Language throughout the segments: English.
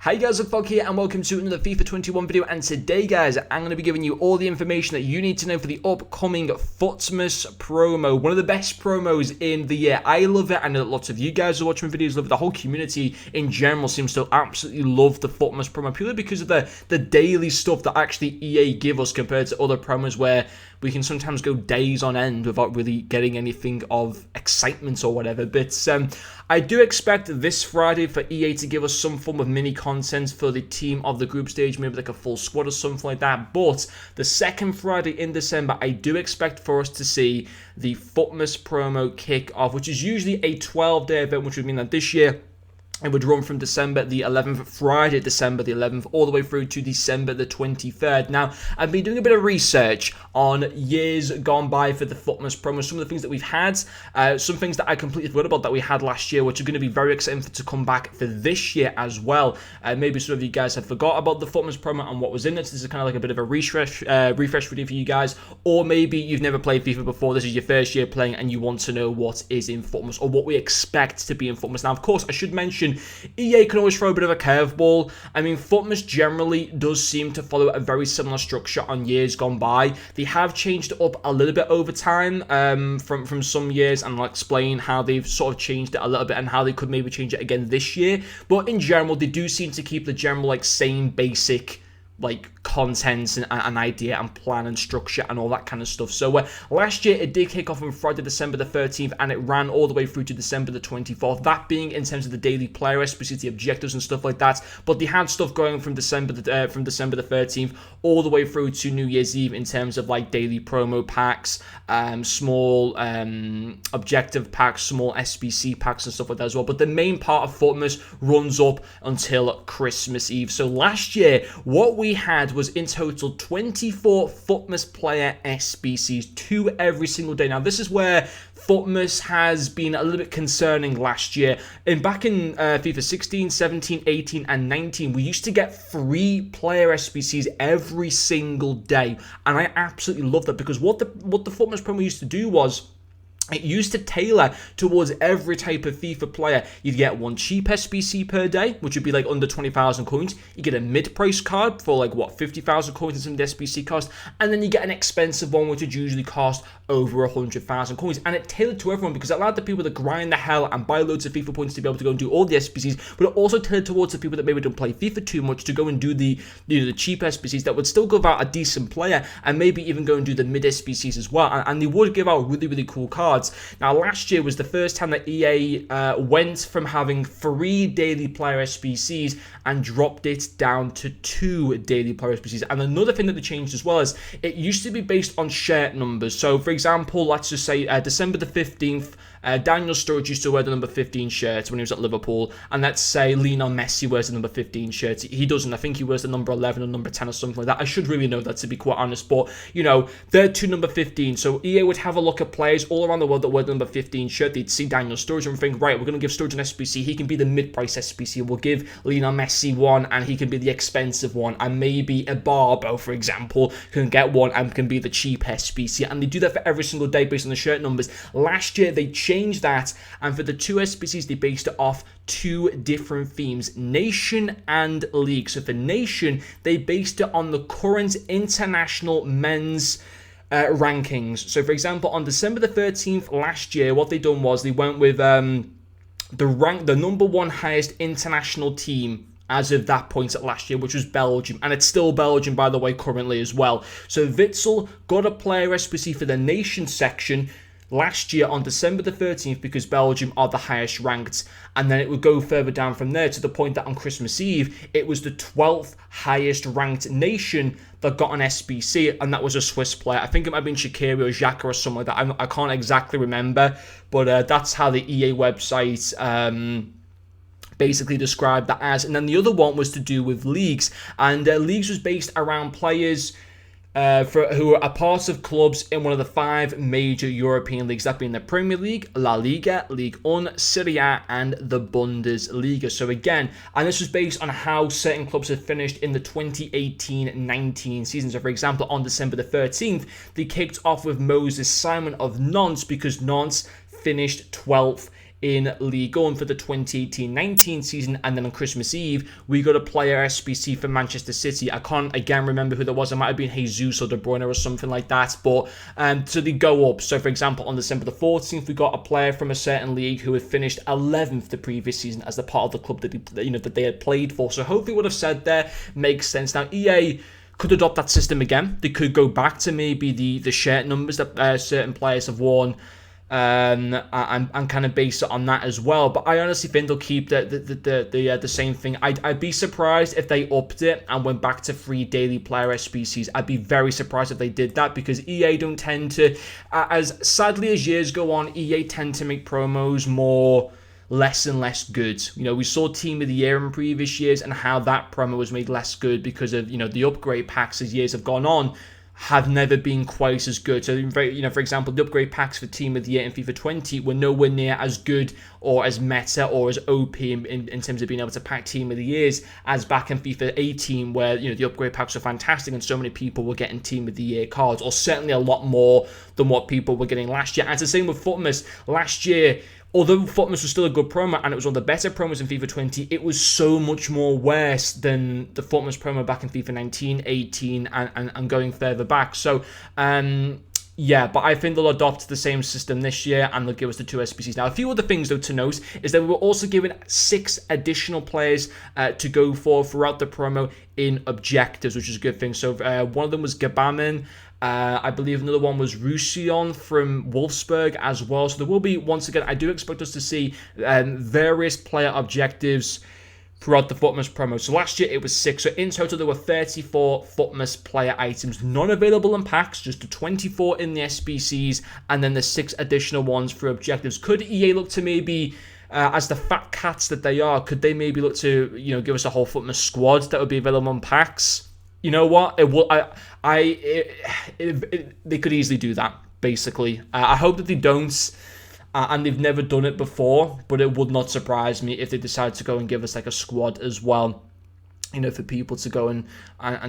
Hi guys, it's Fog here and welcome to another FIFA 21 video, and today guys I'm going to be giving you all the information that you need to know for the upcoming Futmas promo. One of the best promos in the year. I love it. I know that lots of you guys are watching videos, love it. The whole community in general seems to absolutely love the Futmas promo purely because of the daily stuff that actually EA give us compared to other promos where we can sometimes go days on end without really getting anything of excitement or whatever. But I do expect this Friday for EA to give us some form of mini content for the team of the group stage, maybe like a full squad or something like that. But the second Friday in December, I do expect for us to see the Futmas promo kick off, which is usually a 12-day event, which would mean that this year it would run from December the 11th, Friday, December the 11th, all the way through to December the 23rd. Now, I've been doing a bit of research on years gone by for the Futmas promo, some of the things that we've had, some things that I completely forgot about that we had last year, which are going to be very exciting to come back for this year as well. Maybe some of you guys have forgot about the Futmas promo and what was in it. So this is kind of like a bit of a refresh video for you guys. Or maybe you've never played FIFA before, this is your first year playing and you want to know what is in Futmas or what we expect to be in Futmas. Now, of course, I should mention EA can always throw a bit of a curveball. I mean, Futmas generally does seem to follow a very similar structure on years gone by. They have changed it up a little bit over time from some years, and I'll explain how they've sort of changed it a little bit and how they could maybe change it again this year. But in general, they do seem to keep the general like same basic like content and an idea and plan and structure and all that kind of stuff. So last year it did kick off on Friday, December the 13th, and it ran all the way through to December the 24th. That being in terms of the daily player SBCs, the objectives and stuff like that. But they had stuff going from December the 13th all the way through to New Year's Eve in terms of like daily promo packs, small objective packs, small SBC packs and stuff like that as well. But the main part of Futmas runs up until Christmas Eve. So last year what we had was in total 24 Futmas player SBCs, 2 every single day. Now this is where Futmas has been a little bit concerning last year. And back in FIFA 16, 17, 18 and 19, we used to get 3 player SBCs every single day, and I absolutely love that because what the Futmas promo used to do was it used to tailor towards every type of FIFA player. You'd get 1 cheap SBC per day, which would be like under 20,000 coins. You get a mid-price card for like, what, 50,000 coins in some of the SBC cost. And then you get an expensive one, which would usually cost over 100,000 coins. And it tailored to everyone because it allowed the people that grind the hell and buy loads of FIFA points to be able to go and do all the SBCs. But it also tailored towards the people that maybe don't play FIFA too much to go and do the cheap SBCs that would still give out a decent player and maybe even go and do the mid SBCs as well. And they would give out really, really cool cards. Now, last year was the first time that EA went from having 3 daily player SBCs and dropped it down to 2 daily player SBCs. And another thing that they changed as well is it used to be based on shirt numbers. So, for example, let's just say December the 15th, Daniel Sturridge used to wear the number 15 shirt when he was at Liverpool, and let's say Lionel Messi wears the number 15 shirt. He doesn't. I think he wears the number 11 or number 10 or something like that. I should really know that, to be quite honest, but, you know, they're 2 number 15. So EA would have a look at players all around the world that wear the number 15 shirt. They'd see Daniel Sturridge and think, right, we're going to give Sturridge an SBC. He can be the mid-price SBC. We'll give Lionel Messi one, and he can be the expensive one. And maybe a Barbo, for example, can get one and can be the cheap SBC. And they do that for every single day based on the shirt numbers. Last year, they changed that, and for the 2 SBCs, they based it off 2 different themes, Nation and League. So for Nation, they based it on the current international men's rankings. So for example, on December the 13th last year, what they done was they went with the number 1 highest international team as of that point at last year, which was Belgium, and it's still Belgium, by the way, currently as well. So Witsel got a player SBC for the Nation section last year on December the 13th because Belgium are the highest ranked, and then it would go further down from there to the point that on Christmas Eve it was the 12th highest ranked nation that got an SBC, and that was a Swiss player. I think it might have been Shaqiri or Xhaka or something like that. I can't exactly remember, but that's how the EA website basically described that as. And then the other one was to do with leagues, and leagues was based around players who are a part of clubs in one of the 5 major European leagues, that being the Premier League, La Liga, Ligue 1, Serie A, and the Bundesliga. So again, and this was based on how certain clubs had finished in the 2018-19 season. So for example, on December the 13th, they kicked off with Moses Simon of Nantes because Nantes finished 12th in League One for the 2018-19 season, and then on Christmas Eve, we got a player SBC for Manchester City. I can't, again, remember who that was. It might have been Jesus or De Bruyne or something like that, but so they go up. So, for example, on December the 14th, we got a player from a certain league who had finished 11th the previous season as the part of the club that they had played for. So, hopefully what I've said there makes sense. Now, EA could adopt that system again. They could go back to maybe the shirt numbers that certain players have worn, and kind of base it on that as well. But I honestly think they'll keep the same thing. I'd be surprised if they upped it and went back to free daily player SBCs. I'd be very surprised if they did that, because EA don't tend to, as sadly as years go on, EA tend to make promos more less and less good. You know, we saw Team of the Year in previous years and how that promo was made less good because of, you know, the upgrade packs as years have gone on have never been quite as good. So, you know, for example, the upgrade packs for Team of the Year in FIFA 20 were nowhere near as good or as meta or as OP in terms of being able to pack Team of the Years as back in FIFA 18, where, you know, the upgrade packs were fantastic and so many people were getting Team of the Year cards, or certainly a lot more than what people were getting last year. And it's the same with Futmas. Last year, although Futmas was still a good promo and it was one of the better promos in FIFA 20, it was so much more worse than the Futmas promo back in FIFA 19, 18, and going further back. So, yeah, but I think they'll adopt the same system this year and they'll give us the 2 SBCs. Now, a few other things, though, to note is that we were also given 6 additional players to go for throughout the promo in objectives, which is a good thing. So, one of them was Gabaman. I believe another one was Roussillon from Wolfsburg as well. So there will be, once again, I do expect us to see various player objectives throughout the Futmas promo. So last year it was 6. So in total there were 34 Futmas player items, none available in packs, just the 24 in the SBCs, and then the 6 additional ones for objectives. Could EA look to maybe, as the fat cats that they are, could they maybe look to, you know, give us a whole Futmas squad that would be available in packs? You know what? It will. They could easily do that. Basically, I hope that they don't, and they've never done it before. But it would not surprise me if they decide to go and give us like a squad as well. You know, for people to go and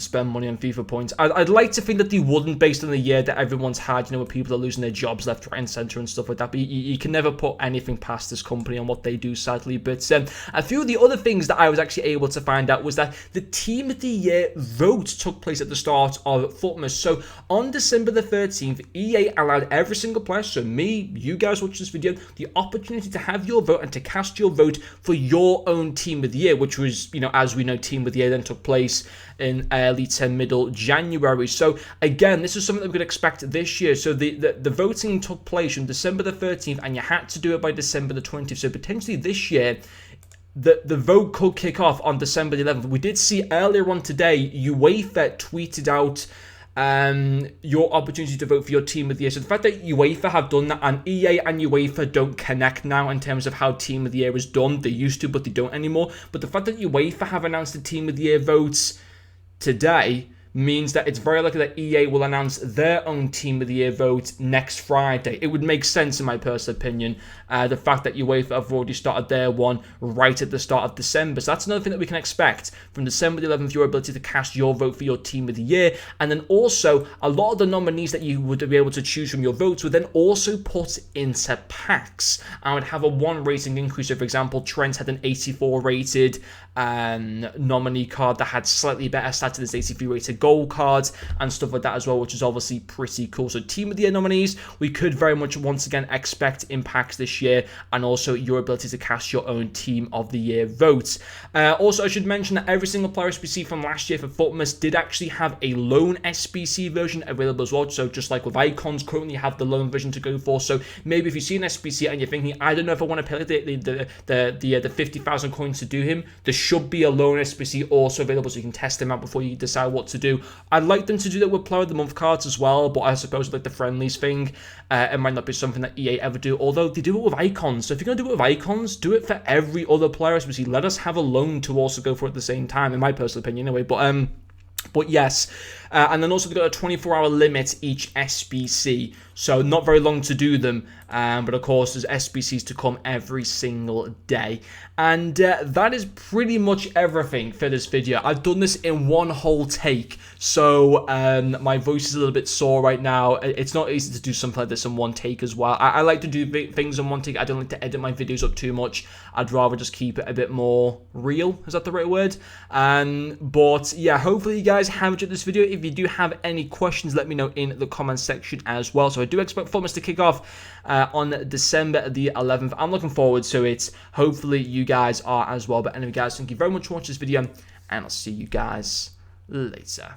spend money on FIFA points. I'd like to think that they wouldn't, based on the year that everyone's had, you know, where people are losing their jobs left, right, and centre and stuff like that. But you can never put anything past this company and what they do, sadly. But a few of the other things that I was actually able to find out was that the Team of the Year vote took place at the start of Futmas. So on December the 13th, EA allowed every single player, so me, you guys watching this video, the opportunity to have your vote and to cast your vote for your own Team of the Year, which was, you know, as we know, Team of the Year then took place in early to middle January. So again, this is something that we could expect this year. So the voting took place on December the 13th and you had to do it by December the 20th. So potentially this year, the vote could kick off on December the 11th. We did see earlier on today, UEFA tweeted out your opportunity to vote for your Team of the Year. So the fact that UEFA have done that, and EA and UEFA don't connect now in terms of how Team of the Year is done. They used to, but they don't anymore. But the fact that UEFA have announced the Team of the Year votes today means that it's very likely that EA will announce their own Team of the Year vote next Friday. It would make sense, in my personal opinion, the fact that UEFA have already started their one right at the start of December. So that's another thing that we can expect from December the 11th, your ability to cast your vote for your Team of the Year. And then also, a lot of the nominees that you would be able to choose from your votes would then also put into packs. I would have a 1 rating increase. So, for example, Trent had an 84 rated nominee card that had slightly better stats than his 83 rated gold cards and stuff like that as well, which is obviously pretty cool. So Team of the Year nominees, we could very much once again expect impacts this year, and also your ability to cast your own Team of the Year votes. Also, I should mention that every single player SBC from last year for Futmas did actually have a loan SBC version available as well. So just like with icons, currently have the loan version to go for. So maybe if you see an SBC and you're thinking, I don't know if I want to pay the 50,000 coins to do him, there should be a loan SBC also available so you can test them out before you decide what to do. I'd like them to do that with Player of the Month cards as well, but I suppose like the friendlies thing, it might not be something that EA ever do, although they do it with icons. So if you're going to do it with icons, do it for every other player SBC. Let us have a loan to also go for at the same time, in my personal opinion anyway. But yes, and then also they've got a 24-hour limit each SBC. so not very long to do them, but of course there's SBCs to come every single day. And that is pretty much everything for this video. I've done this in one whole take, so my voice is a little bit sore right now. It's not easy to do something like this in one take as well. I like to do things in one take. I don't like to edit my videos up too much. I'd rather just keep it a bit more real. Is that the right word? But yeah, hopefully you guys have enjoyed this video. If you do have any questions, let me know in the comments section as well. So I do expect Futmas to kick off on December the 11th. I'm looking forward to it. Hopefully you guys are as well. But anyway, guys, thank you very much for watching this video, and I'll see you guys later.